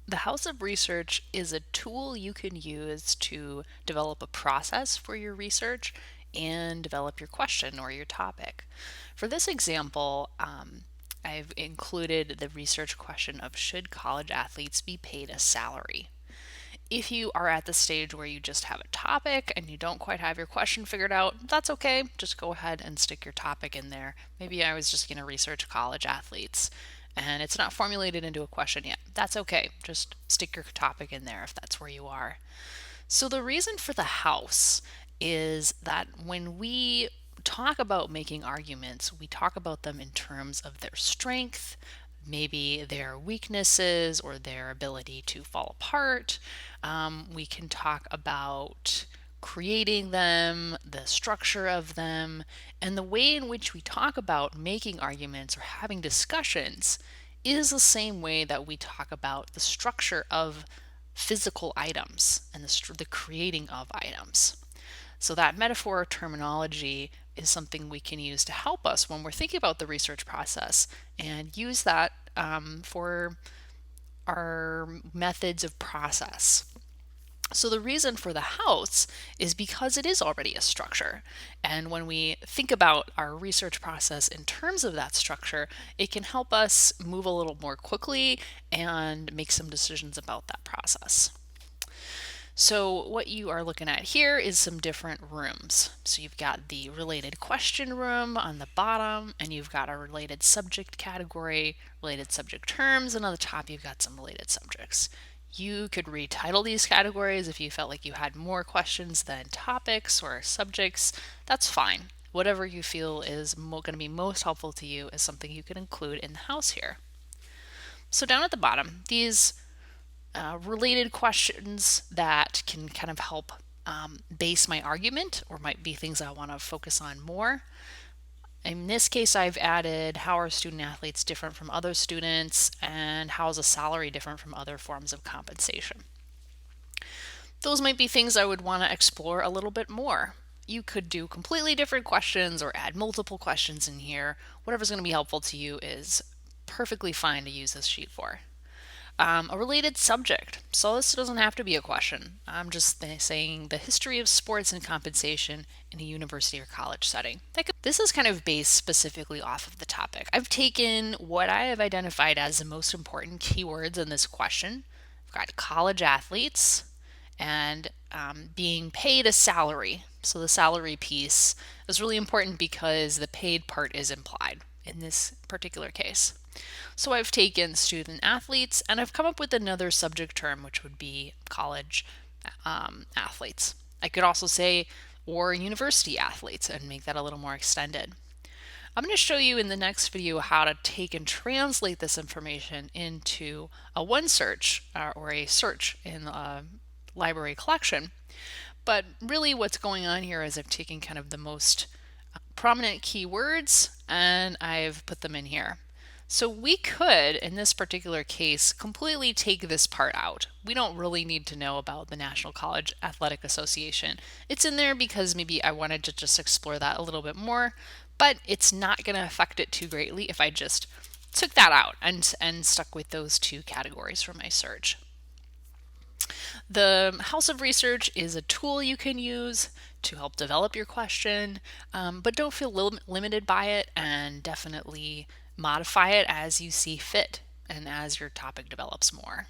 The House of Research is a tool you can use to develop a process for your research and develop your question or your topic. For this example, I've included the research question of should college athletes be paid a salary? If you are at the stage where you just have a topic and you don't quite have your question figured out, that's okay. Just go ahead and stick your topic in there. Maybe I was just going to research college athletes and it's not formulated into a question yet. That's okay. Just stick your topic in there if that's where you are. So, the reason for the house is that when we talk about making arguments, we talk about them in terms of their strength, maybe their weaknesses or their ability to fall apart. We can talk about creating them, the structure of them, and the way in which we talk about making arguments or having discussions is the same way that we talk about the structure of physical items and the creating of items. So, that metaphor or terminology is something we can use to help us when we're thinking about the research process and use that for our methods of process. So, the reason for the house is because it is already a structure. And when we think about our research process in terms of that structure, it can help us move a little more quickly and make some decisions about that process. So what you are looking at here is some different rooms. So you've got the related question room on the bottom, and you've got a related subject category, related subject terms, and on the top you've got some related subjects. You could retitle these categories if you felt like you had more questions than topics or subjects. That's fine. Whatever you feel is going to be most helpful to you is something you can include in the house here. So down at the bottom, these related questions that can kind of help base my argument or might be things I want to focus on more. In this case, I've added how are student athletes different from other students and how is a salary different from other forms of compensation. Those might be things I would want to explore a little bit more. You could do completely different questions or add multiple questions in here. Whatever's going to be helpful to you is perfectly fine to use this sheet for. A related subject. So this doesn't have to be a question. I'm just saying the history of sports and compensation in a university or college setting. This is kind of based specifically off of the topic. I've taken what I have identified as the most important keywords in this question. I've got college athletes and being paid a salary. So the salary piece is really important because the paid part is implied in this particular case. So I've taken student athletes and I've come up with another subject term, which would be college athletes. I could also say or university athletes and make that a little more extended. I'm going to show you in the next video how to take and translate this information into a OneSearch or a search in a library collection. But really what's going on here is I've taken kind of the most prominent keywords and I've put them in here. So we could, in this particular case, completely take this part out. We don't really need to know about the National College Athletic Association. It's in there because maybe I wanted to just explore that a little bit more, but it's not going to affect it too greatly if I just took that out and stuck with those two categories for my search. The House of Research is a tool you can use to help develop your question, but don't feel limited by it and definitely modify it as you see fit and as your topic develops more.